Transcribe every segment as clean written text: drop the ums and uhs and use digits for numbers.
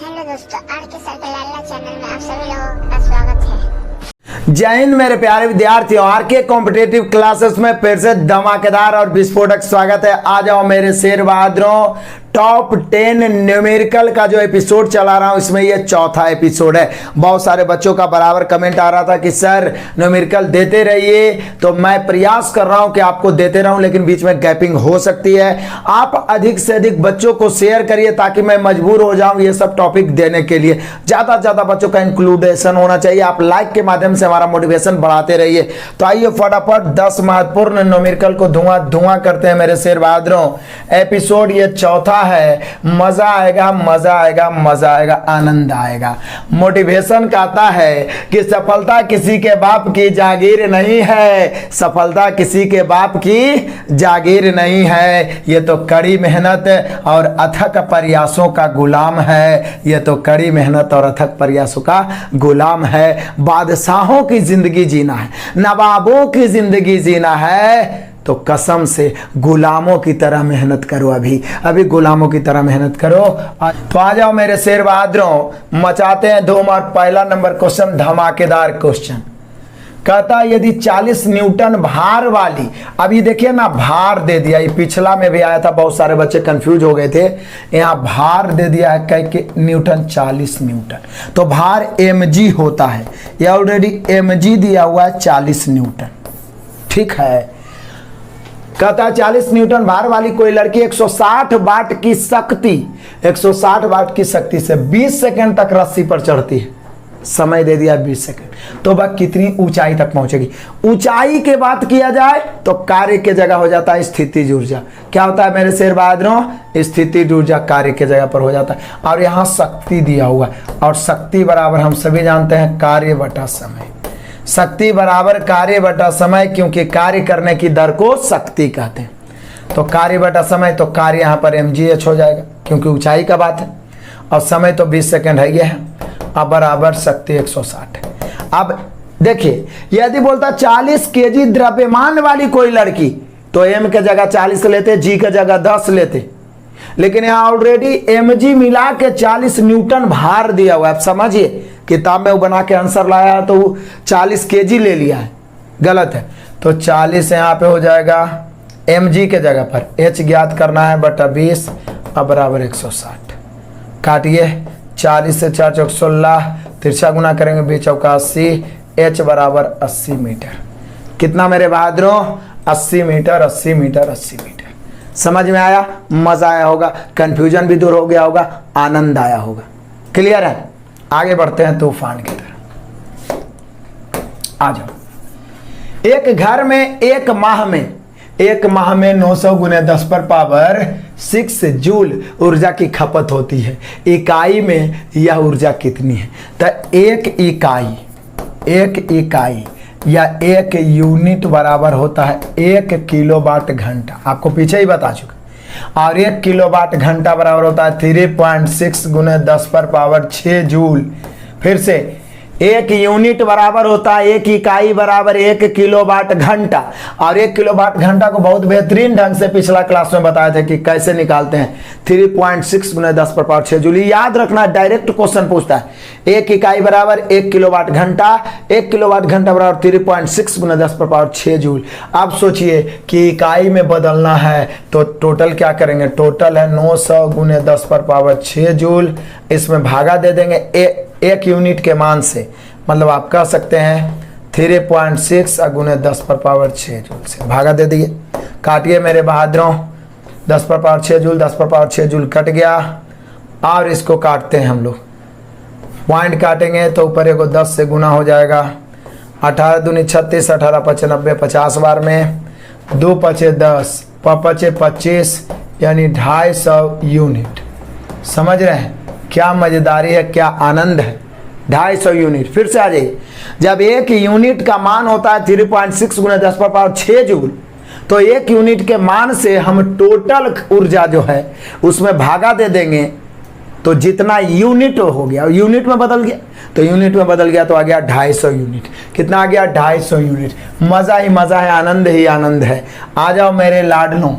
Hello दोस्तों, are के sir के लाला चैनल में आप सभी लोगों का स्वागत है। जय हिंद मेरे प्यारे विद्यार्थियों, आर के कॉम्पिटेटिव क्लासेस में फिर से धमाकेदार और विस्फोटक स्वागत है। आ जाओ मेरे शेर बहादुरों, टॉप 10 न्यूमेरिकल का जो एपिसोड चला रहा हूं इसमें ये चौथा एपिसोड है। बहुत सारे बच्चों का बराबर कमेंट आ रहा था कि सर न्यूमेरिकल देते रहिए, तो मैं प्रयास कर रहा हूं कि आपको देते रहूं, लेकिन बीच में गैपिंग हो सकती है। आप अधिक से अधिक बच्चों को शेयर करिए ताकि मैं मजबूर हो जाऊं ये सब टॉपिक देने के लिए। ज्यादा से ज्यादा बच्चों का इंक्लूडेशन होना चाहिए। आप लाइक के माध्यम से हमारा मोटिवेशन बढ़ाते रहिए। तो आइए फटाफट 10 महत्वपूर्ण न्यूमेरिकल को धुआं धुआं करते हैं मेरे शेर बहादुरों। एपिसोड ये चौथा है। मजा आएगा, मजा आएगा, मजा आएगा, आनंद आएगा। मोटिवेशन कहता है कि सफलता किसी के बाप की जागीर नहीं है, सफलता किसी के बाप की जागीर नहीं है, ये तो कड़ी मेहनत और अथक प्रयासों का गुलाम है, ये तो कड़ी मेहनत और अथक प्रयासों का गुलाम है। बादशाहों की जिंदगी जीना है, नवाबों की जिंदगी जीना है, तो कसम से गुलामों की तरह मेहनत करो। अभी गुलामों की तरह मेहनत करो। तो आ जाओ मेरे शेर बहादुरों, मचाते हैं धूम। और पहला नंबर क्वेश्चन, धमाकेदार क्वेश्चन। कहता है यदि 40 न्यूटन भार वाली, अभी देखिए ना भार दे दिया, ये पिछला में भी आया था, बहुत सारे बच्चे कंफ्यूज हो गए थे। यहाँ भार दे दिया है कह के न्यूटन, 40 न्यूटन, तो भार mg होता है। ये ऑलरेडी mg दिया हुआ है 40 न्यूटन, ठीक है। कहता है 40 न्यूटन भार वाली कोई लड़की 160 वाट की शक्ति, 160 वाट की शक्ति से 20 सेकंड तक रस्सी पर चढ़ती है। समय दे दिया 20 सेकंड, तो वह कितनी ऊंचाई तक पहुंचेगी। ऊंचाई के बात किया जाए तो कार्य के जगह हो जाता है स्थितिज ऊर्जा। क्या होता है मेरे शेर बहादुरों? स्थितिज ऊर्जा कार्य के जगह पर हो जाता है। और यहाँ शक्ति दिया हुआ है, और शक्ति बराबर हम सभी जानते हैं कार्य बटा समय। शक्ति बराबर कार्य बटा समय, क्योंकि कार्य करने की दर को शक्ति कहते हैं। तो कार्य बटा समय, तो कार्य यहाँ पर mgh हो जाएगा क्योंकि ऊंचाई का बात है, और समय तो 20 सेकंड है ये है। अब बराबर शक्ति 160 है। अब देखिए यदि बोलता 40 केजी द्रव्यमान वाली कोई लड़की, तो m के जगह 40 लेते, g के जगह 10 लेते, लेकिन यहाँ ऑलरेडी mg मिला के 40 न्यूटन भार दिया हुआ है। आप समझिए, किताब में वो बना के आंसर लाया तो 40 केजी ले लिया है, गलत है। तो 40 यहाँ पे हो जाएगा mg के जगह पर h ज्ञात करना है बटा 20, अब बराबर 160। काटिए, 40 से 4 चौक 16, तिरछा गुना करेंगे 20 चौका 80, h बराबर 80 मीटर। कितना मेरे बहादुरों? 80 मीटर, 80 मीटर, 80 मीटर। समझ में आया? मजा आया होगा, कंफ्यूजन भी दूर हो गया होगा, आनंद आया होगा। क्लियर है? आगे बढ़ते हैं तूफान की तरफ। आ जाओ। एक घर में एक माह में 900 गुने 10 पर पावर 6 जूल ऊर्जा की खपत होती है। इकाई में यह ऊर्जा कितनी है? तो एक इकाई या एक यूनिट बराबर होता है 1 किलोवाट घंटा। आपको पीछे ही बता चुका। और 1 किलोवाट घंटा बराबर होता है 3.6 गुने 10 पर पावर 6 जूल। फिर से एक यूनिट बराबर होता है, एक इकाई बराबर 1 किलोवाट घंटा। और 1 किलोवाट घंटा को बहुत बेहतरीन ढंग से पिछला क्लास में बताया था कि कैसे निकालते हैं। 3.6 गुने 10 पर पावर 6 जूल। याद रखना, डायरेक्ट क्वेश्चन पूछता है। एक इकाई बराबर 1 किलोवाट घंटा, 1 किलोवाट घंटा बराबर 3.6 गुने 10 पर पावर 6 जूल। अब सोचिए कि इकाई में बदलना है तो टोटल क्या करेंगे? टोटल है 900 गुने 10 पर पावर 6 जूल। इसमें भागा दे देंगे एक यूनिट के मान से, मतलब आप कह सकते हैं 3.6 गुने 10 पर पावर 6 जूल से भागा दे दिए। काटिए मेरे बहादुरों, 10 पर पावर 6 जूल, 10 पर पावर 6 जूल कट गया। और इसको काटते हैं हम लोग, पॉइंट काटेंगे तो ऊपर एगो 10 से गुना हो जाएगा। 18 दूनी 36, 18 पचे 90, 50 बार में 2 पचे 10, पचे 25, यानी 250 यूनिट। समझ रहे हैं? क्या मजेदारी है, क्या आनंद है। 250 यूनिट। फिर से आ जाइए, जब एक यूनिट का मान होता है 3.6 गुना 10 पर पावर 6 जूल, तो एक यूनिट के मान से हम टोटल ऊर्जा जो है उसमें भागा दे देंगे, तो जितना यूनिट हो गया यूनिट में बदल गया, तो यूनिट में बदल गया तो आ गया 250 यूनिट। कितना आ गया? 250 यूनिट। मजा ही मजा है, आनंद ही आनंद है। आ जाओ मेरे लाडलों,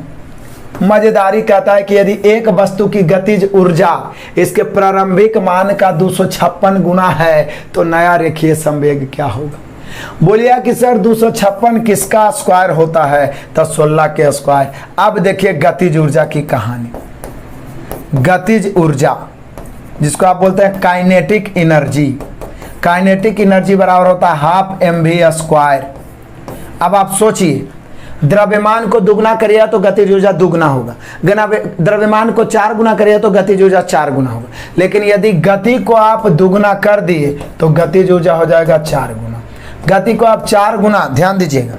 मजेदारी कहता है कि यदि एक वस्तु की गतिज ऊर्जा इसके प्रारंभिक मान का 256 गुना है तो नया रेखीय संवेग क्या होगा। बोलिए कि सर 256 किसका स्क्वायर होता है, तो 16 के स्क्वायर। अब देखिए गतिज ऊर्जा की कहानी। गतिज ऊर्जा जिसको आप बोलते हैं काइनेटिक एनर्जी, काइनेटिक एनर्जी बराबर होता है हाफ mv²। अब आप सोचिए, द्रव्यमान को दुगना करिए तो गतिज ऊर्जा दुगना होगा, द्रव्यमान को 4 गुना करिए तो गतिज ऊर्जा 4 गुना होगा। लेकिन यदि गति को आप दुगना कर दिए तो गतिज ऊर्जा हो जाएगा 4 गुना। गति को आप 4 गुना, ध्यान दीजिएगा,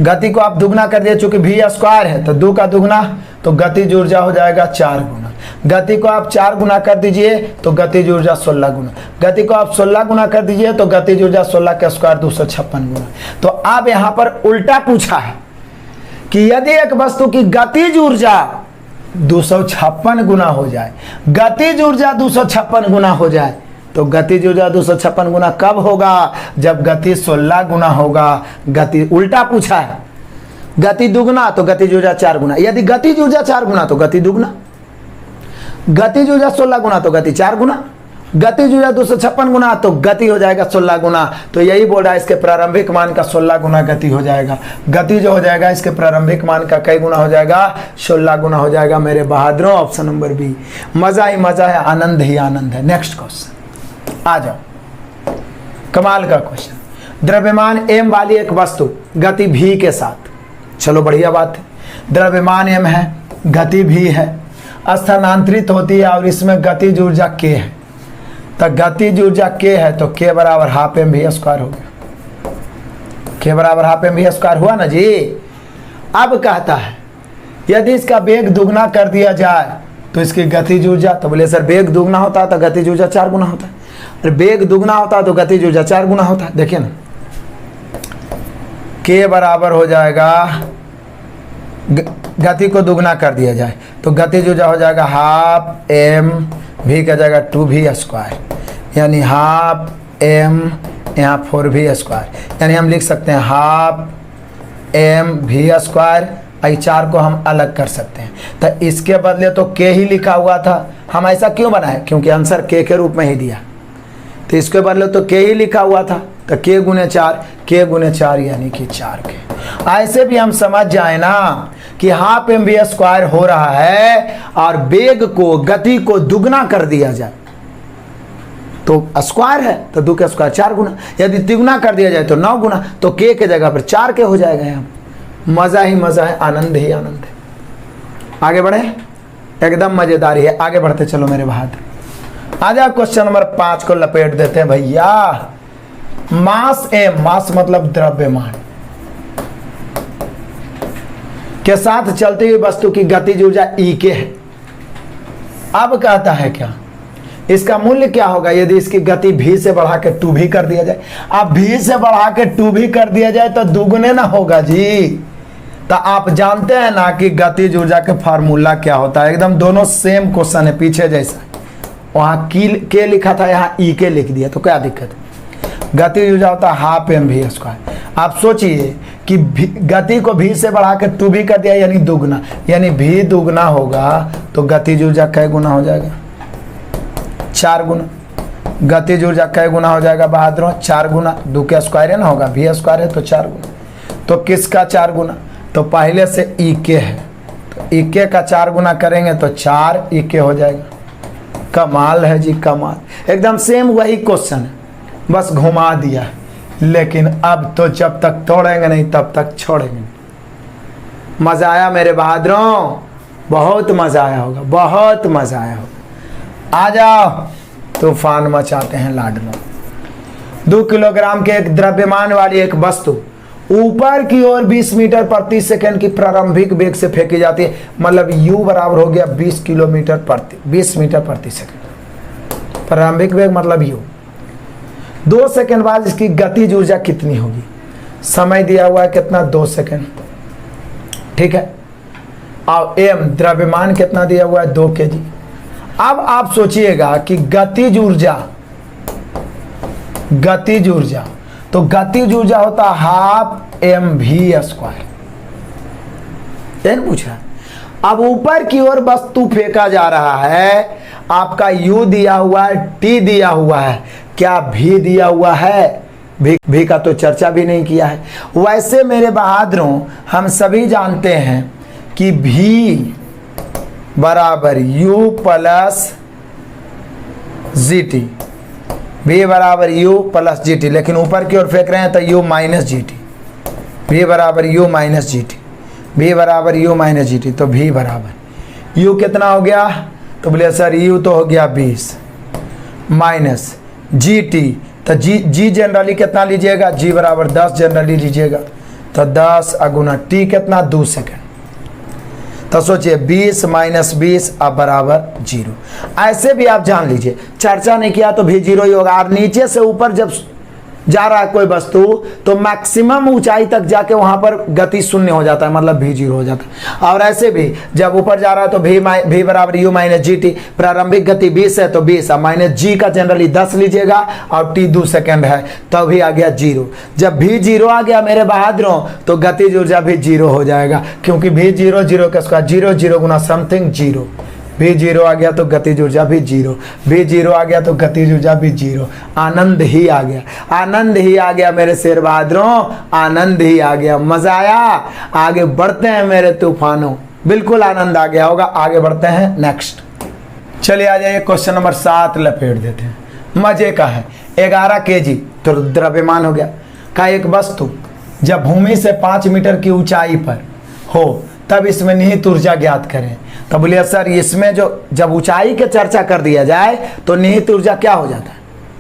गति को आप दुगना कर दिए, चूंकि v² है तो 2 का दुगना, तो गतिज ऊर्जा हो जाएगा 4 गुना। गति को आप 4 गुना कर दीजिए तो गतिज ऊर्जा 16 गुना। गति को आप 16 गुना कर दीजिए तो गतिज ऊर्जा 16 के स्क्वायर 256 गुना। तो अब यहां पर उल्टा पूछा है कि यदि एक वस्तु की गतिज ऊर्जा 256 गुना हो जाए, गतिज ऊर्जा 256 गुना हो जाए, तो गतिज ऊर्जा 256 गुना कब होगा, जब गति 16 गुना होगा। गति उल्टा पूछा है, गति दुगना तो गतिज ऊर्जा 4 गुना। यदि गतिज ऊर्जा 4 गुना तो गति दुगना, गतिज ऊर्जा 16 गुना तो गति 4 गुना, गतिज ऊर्जा 256 गुना तो गति हो जाएगा 16 गुना। तो यही बोल रहा है इसके प्रारंभिक मान का 16 गुना गति हो जाएगा। गति जो हो जाएगा इसके प्रारंभिक मान का कई गुना हो जाएगा, 16 गुना हो जाएगा। मेरे बहादुरों, ऑप्शन नंबर बी। मजा ही मजा है, आनंद ही आनंद है। नेक्स्ट क्वेश्चन आ जाओ, कमाल का क्वेश्चन। द्रव्यमान m वाली एक वस्तु गति v के साथ, चलो बढ़िया बात है, द्रव्यमान m है, गति v है, स्थानांतरित होती है और इसमें गतिज ऊर्जा k है। तो गतिज ऊर्जा k है तो k बराबर हाफ mv² हो गया। k बराबर हाफ mv² हुआ ना जी। अब कहता है यदि इसका वेग दुगना कर दिया जाए तो इसकी गतिज ऊर्जा, तो बोले सर वेग दुगना होता है तो गतिज ऊर्जा 4 गुना होता है, और वेग दुगना होता है तो गतिज ऊर्जा 4 गुना होता है। देखिए ना, k बराबर हो जाएगा, गति को दुगना कर दिया जाए तो गतिज ऊर्जा हो जाएगा हाफ mv का जाएगा 2v², यानी हाफ m यहाँ 4v², यानी हम लिख सकते हैं हाफ mv²। 4 को हम अलग कर सकते हैं, तो इसके बदले तो k ही लिखा हुआ था। हम ऐसा क्यों बनाए, क्योंकि आंसर k के रूप में ही दिया, तो इसके बदले तो k ही लिखा हुआ था। तो k गुने 4, k गुने 4 यानी कि 4k। ऐसे भी हम समझ जाए ना कि हाफ mv² हो रहा है और वेग को, गति को दुगना कर दिया जाए तो स्क्वायर है तो 2 का स्क्वायर 4 गुना, यदि तिगुना कर दिया जाए तो 9 गुना, तो k के जगह पर 4k हो जाएगा। यहाँ मजा ही मजा है, आनंद ही आनंद है। आगे बढ़े, एकदम मजेदारी है। आगे बढ़ते चलो मेरे बहादुर। आ जाओ क्वेश्चन नंबर 5 को लपेट देते हैं भैया। मास m, मास मतलब द्रव्यमान के साथ चलती हुई वस्तु की गतिज ऊर्जा E के है। अब कहता है क्या, इसका मूल्य क्या होगा यदि इसकी गति v से बढ़ा के 2v कर दिया जाए। अब v से बढ़ा के 2v कर दिया जाए तो दुगने ना होगा जी। तो आप जानते हैं ना कि गतिज ऊर्जा के फार्मूला क्या होता है, एकदम दोनों सेम क्वेश्चन है, पीछे जैसा। वहाँ के लिखा था, यहाँ ई के लिख दिया, तो क्या दिक्कत है। गतिज ऊर्जा होता है हाफ mv²। आप सोचिए कि गति को v से बढ़ा के 2v कर दिया यानी दुगना, यानी v दुगना होगा तो गतिज ऊर्जा कै गुना हो जाएगा, 4 गुना। गतिज ऊर्जा कै गुना हो जाएगा बहादुरों, 4 गुना। 2 का स्क्वायर है ना होगा, v² है तो 4 गुना। तो किसका 4 गुना, तो पहले से ई के है, तो ई के का 4 गुना करेंगे तो 4 ई के हो जाएगा। कमाल है जी, कमाल, एकदम सेम वही क्वेश्चन है, बस घुमा दिया है। लेकिन अब तो जब तक तोड़ेंगे नहीं तब तक छोड़ेंगे नहीं। मजा आया मेरे बहादुरों, बहुत मजा आया होगा, बहुत मजा आया होगा। आ जाओ, तूफान मचाते हैं लाडलों। 2 किलोग्राम के एक द्रव्यमान वाली एक वस्तु ऊपर की ओर 20 मीटर प्रति सेकंड की प्रारंभिक वेग से फेंकी जाती है। मतलब u बराबर हो गया 20 मीटर प्रति सेकंड। प्रारंभिक वेग मतलब u। 2 सेकंड बाद इसकी गतिज ऊर्जा कितनी होगी। समय दिया हुआ है कितना, 2 सेकंड, ठीक है। और m द्रव्यमान कितना दिया हुआ है, 2 kg। अब आप सोचिएगा कि गतिज ऊर्जा तो गतिज ऊर्जा होता हाफ mv²। 10 पूछ रहा है। अब ऊपर की ओर वस्तु फेंका जा रहा है, आपका U दिया हुआ है, T दिया हुआ है, क्या V दिया हुआ है? भी का तो चर्चा भी नहीं किया है। वैसे मेरे बहादुरों, हम सभी जानते हैं कि V बराबर U प्लस GT, V बराबर U प्लस GT, लेकिन ऊपर की ओर फेंक रहे हैं तो U माइनस GT, V बराबर U माइनस GT, V बराबर U माइनस GT, तो V बराबर U कितना हो गया? तो बोले सर U तो हो गया 20 माइनस GT, तो G जनरली कितना लीजिएगा? G बराबर 10 जनरली लीजिएगा, तो 10 अगुना T कितना? 2 सेकेंड। तो सोचिए 20 माइनस 20 अब बराबर 0। ऐसे भी आप जान लीजिए, चर्चा नहीं किया तो भी 0 ही होगा। और नीचे से ऊपर जब जा रहा है कोई वस्तु तो मैक्सिमम ऊंचाई तक जाके वहां पर गति शून्य हो जाता है, मतलब भी 0 हो जाता है। और ऐसे भी जब ऊपर जा रहा है तो भी बराबर U माइनस GT, प्रारंभिक गति 20 है तो 20 माइनस G का जनरली 10 लीजिएगा और T 2 सेकेंड है, तो भी आ गया 0। जब भी 0 आ गया मेरे बहादुरों तो गतिज ऊर्जा भी 0 हो जाएगा, क्योंकि भी 0 0 का स्क्वायर 0 0 गुना समथिंग 0, भी 0 आ गया तो गतिज ऊर्जा भी 0, भी 0 आ गया तो गतिज ऊर्जा भी 0। आनंद ही आ गया, आनंद ही आ गया मेरे शेर बहादुरों, आनंद ही आ गया। मजा आया? आगे बढ़ते हैं मेरे तूफानों, बिल्कुल आनंद आ गया होगा। आगे बढ़ते हैं नेक्स्ट। चलिए आ जाइए क्वेश्चन नंबर 7 लपेट देते हैं, मजे का है। 11 kg तो द्रव्यमान हो गया का एक वस्तु जब भूमि से 5 मीटर की ऊंचाई पर हो तब इसमें निहित ऊर्जा ज्ञात करें। तो बोलिए सर इसमें जो जब ऊंचाई के चर्चा कर दिया जाए तो निहित ऊर्जा क्या हो जाता है?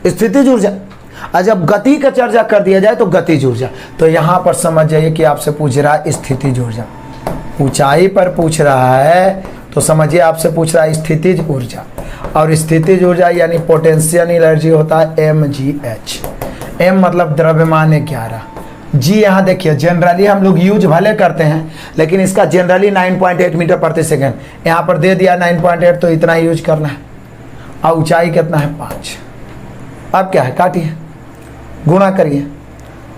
स्थितिज ऊर्जा। और जब गति का चर्चा कर दिया जाए तो गतिज ऊर्जा। तो यहाँ पर समझ जाइए कि आपसे पूछ रहा है स्थितिज ऊर्जा, ऊंचाई पर पूछ रहा है तो समझिए आपसे पूछ रहा है स्थितिज ऊर्जा। और स्थितिज ऊर्जा यानी पोटेंशियल एनर्जी होता है mgh। m मतलब द्रव्यमान 11, जी यहाँ देखिए जनरली हम लोग यूज भले करते हैं लेकिन इसका जनरली 9.8 मीटर प्रति सेकेंड, यहाँ पर दे दिया 9.8 तो इतना यूज करना है। और ऊंचाई कितना है? 5। अब क्या है? काटिए, गुणा करिए,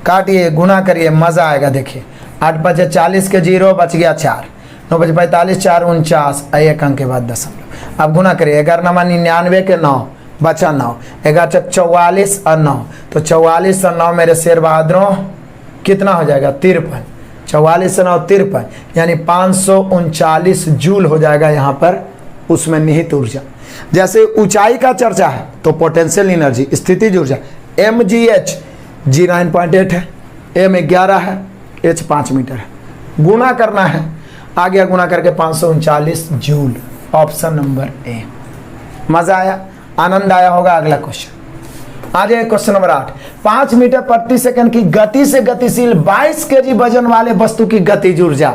काटिए गुणा करिए, मज़ा आएगा। देखिए 8 बचे 40 के 0 बच गया 4, 9 बचे 45, 4 49, 1 अंक के बाद दशमलव। अब गुणा करिए, 11 9 99 के 9 बचा 9, 11 44 और 9, तो 44 और 9 मेरे शेर बहादुरों कितना हो जाएगा? 53। 44 से 9 53, यानी 539 जूल हो जाएगा यहाँ पर उसमें निहित ऊर्जा। जैसे ऊंचाई का चर्चा है तो पोटेंशियल एनर्जी स्थितिज ऊर्जा mgh, g 9.8 है, m 11 है, h 5 मीटर है, गुणा करना है। आ गया गुणा करके 539 जूल, ऑप्शन नंबर ए। मजा आया? आनंद आया होगा। अगला क्वेश्चन आ जाए क्वेश्चन नंबर 8। 5 मीटर प्रति सेकंड की गति से गतिशील 22 kg वजन वाले वस्तु की गतिज ऊर्जा।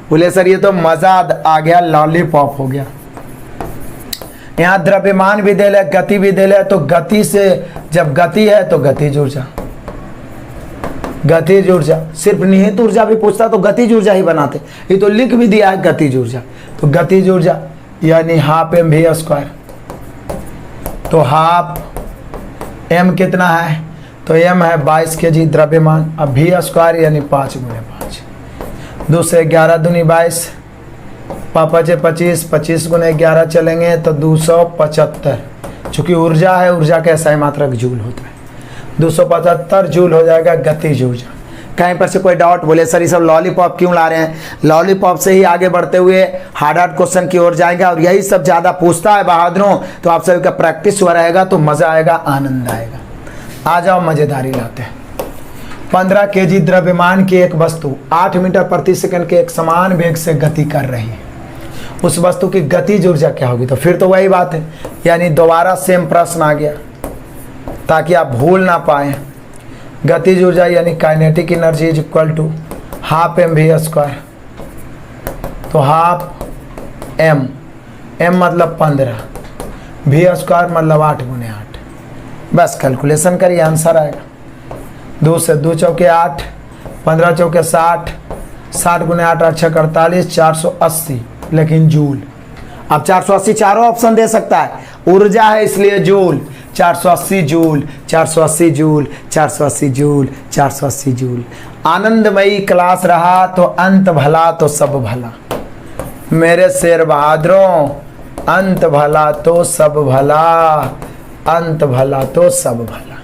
बोले सर ये तो मजा आ गया, लॉलीपॉप हो गया। यहाँ द्रव्यमान भी दे ले, गति भी दे ले, तो गति से जब गति है तो गतिज ऊर्जा, गतिज ऊर्जा। सिर्फ निहित ऊर्जा भी पूछता तो गतिज ऊर्जा ही बनाते, ये तो लिख भी दिया है गतिज ऊर्जा। तो गतिज ऊर्जा यानी हाफ mv², तो हाफ m कितना है? तो m है 22 kg द्रव्यमान, अब v² यानी 5 गुणे 5, 2 से 11 दूनी 22, 5 25, 25 गुणे 11 चलेंगे तो 275। चूंकि ऊर्जा है, ऊर्जा का ऐसा ही मात्रक जूल होता है, 275 जूल हो जाएगा गतिज ऊर्जा। कहीं पर से कोई डाउट? बोले सर ये सब लॉलीपॉप क्यों ला रहे हैं? लॉलीपॉप से ही आगे बढ़ते हुए हार्ड क्वेश्चन की ओर जाएंगे और यही सब ज़्यादा पूछता है बहादुरों। तो आप सभी का प्रैक्टिस हुआ रहेगा तो मज़ा आएगा, आनंद आएगा। आ जाओ मज़ेदारी लाते हैं। 15 kg द्रव्यमान की एक वस्तु 8 मीटर प्रति सेकंड के एक समान वेग से गति कर रही है, उस वस्तु की गतिज ऊर्जा क्या होगी? तो फिर तो वही बात है, यानी दोबारा सेम प्रश्न आ गया ताकि आप भूल ना पाएँ। गतिज ऊर्जा यानी kinetic energy is equal to half mv², तो हाफ m, m मतलब 15, v² मतलब 8 गुणे 8। बस कैलकुलेशन करिए, आंसर आएगा। 2 से 2 चौके 8, 15 चौके 60, 60 गुणे 8 8 6 48, 480, लेकिन जूल। अब 480 चारों ऑप्शन दे सकता है, ऊर्जा है इसलिए joule. 480 joule, 480 joule, 480 joule, 480 joule. आनंदमयी क्लास रहा तो अंत भला तो सब भला। मेरे शेर बहादुरों, अंत भला तो सब भला, अंत भला तो सब भला।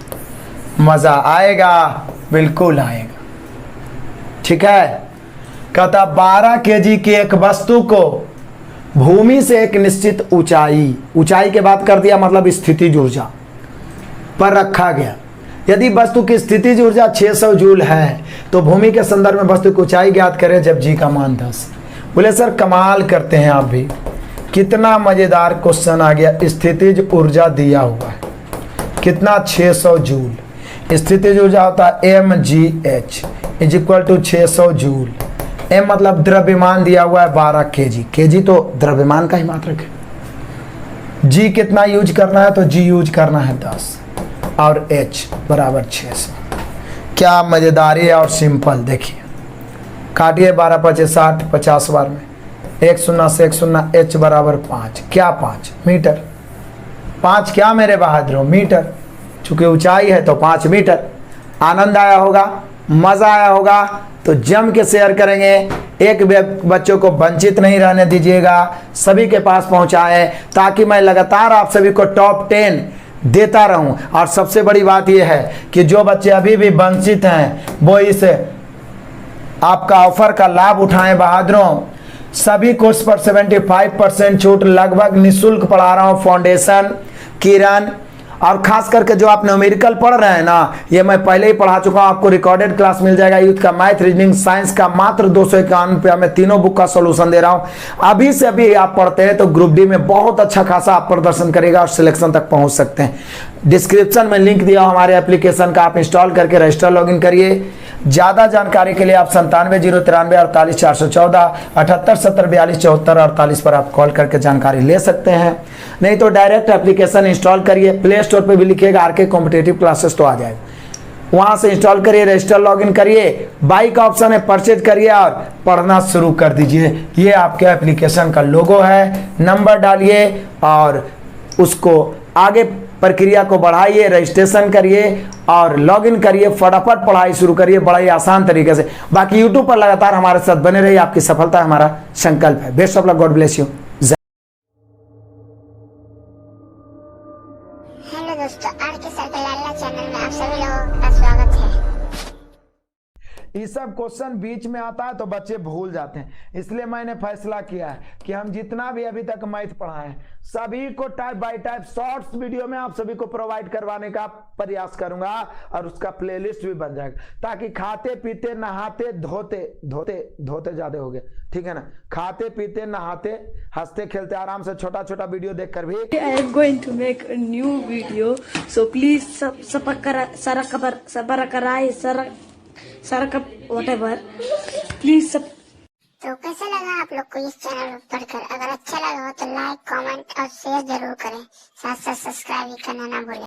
मजा आएगा, बिल्कुल आएगा। ठीक है। कहता 12 केजी की एक वस्तु को भूमि से एक निश्चित ऊंचाई के बात कर दिया, मतलब स्थितिज ऊर्जा पर रखा गया। यदि वस्तु की स्थितिज ऊर्जा 600 जूल है तो भूमि के संदर्भ में वस्तु की ऊंचाई ज्ञात करें जब जी का मान 10। बोले सर कमाल करते हैं आप भी, कितना मजेदार क्वेश्चन आ गया। स्थितिज ऊर्जा दिया हुआ है कितना, 600 जूल। स्थितिज ऊर्जा होता है mgh is equal to 600 joule. m मतलब द्रव्यमान दिया हुआ है 12 केजी तो द्रव्यमान का ही मात्रक है। g कितना यूज करना है तो g यूज करना है 10 और h बराबर 600। क्या मजेदारी है और सिंपल। देखिए काटिए 12 5 60, 50 बार में 1 0 से 1 0, h बराबर 5। क्या 5 मीटर, 5 क्या मेरे बहादुरों मीटर, चूंकि ऊंचाई है तो 5 मीटर। आनंद आया होगा, मजा आया होगा तो जम के शेयर करेंगे। एक बच्चों को वंचित नहीं रहने दीजिएगा, सभी के पास पहुंचाएं ताकि मैं लगातार आप सभी को टॉप 10 देता रहूं। और सबसे बड़ी बात यह है कि जो बच्चे अभी भी वंचित हैं वो इस आपका ऑफर का लाभ उठाएं। बहादुरों सभी कोर्स पर 75% छूट, लगभग निःशुल्क पढ़ा रहा हूं। फाउंडेशन, किरण और खास करके जो आप न्यूमेरिकल पढ़ रहे हैं ना, ये मैं पहले ही पढ़ा चुका हूं। आपको रिकॉर्डेड क्लास मिल जाएगा यूथ का, मैथ, रीजनिंग, साइंस का मात्र 251 रुपया में तीनों बुक का सॉल्यूशन दे रहा हूं। अभी से अभी आप पढ़ते हैं तो ग्रुप डी में बहुत अच्छा खासा आप प्रदर्शन करेगा और सिलेक्शन तक पहुंच सकते हैं। डिस्क्रिप्शन में लिंक दिया हमारे एप्लीकेशन का, आप इंस्टॉल करके रजिस्टर लॉगिन करिए। ज्यादा जानकारी के लिए आप 97 093 48 414 78 70 42 74 48 पर आप कॉल करके जानकारी ले सकते हैं। नहीं तो डायरेक्ट एप्लीकेशन इंस्टॉल करिए, प्ले स्टोर पे भी लिखिएगा आरके कॉम्पिटिटिव क्लासेस तो आ जाएगा, वहां से इंस्टॉल करिए, रजिस्टर लॉगिन करिए, बाई का ऑप्शन है, परचेज करिए और पढ़ना शुरू कर दीजिए। ये आपके एप्लीकेशन का लोगो है, नंबर डालिए और उसको आगे प्रक्रिया को बढ़ाइए, रजिस्ट्रेशन करिए और लॉगिन करिए, फटाफट पढ़ाई शुरू करिए बड़ा ही आसान तरीके से। बाकी यूट्यूब पर लगातार हमारे साथ बने रहिए, आपकी सफलता हमारा संकल्प है। Best of luck, God bless you. Hello दोस्तों, आरके सर के लाला चैनल में आप सभी लोगों का स्वागत है। ये सब क्वेश्चन बीच में आता है तो बच्चे भूल जाते हैं, इसलिए मैंने फैसला किया है कि हम जितना भी अभी तक मैथ पढ़ाए हैं सभी को type bye type shorts video में आप सभी को प्रोवाइड करवाने का प्रयास करूंगा और उसका प्लेलिस्ट भी बन जाएगा, ताकि खाते पीते नहाते धोते ज्यादा हो गए, ठीक है ना, खाते पीते नहाते हंसते खेलते आराम से छोटा छोटा वीडियो देखकर भी I am going to make a new video, so please whatever. Please तो कैसा लगा आप लोग को इस चैनल पर पढ़कर? अगर अच्छा लगा हो तो लाइक, कमेंट और शेयर जरूर करें, साथ साथ सब्सक्राइब भी करना ना भूलें।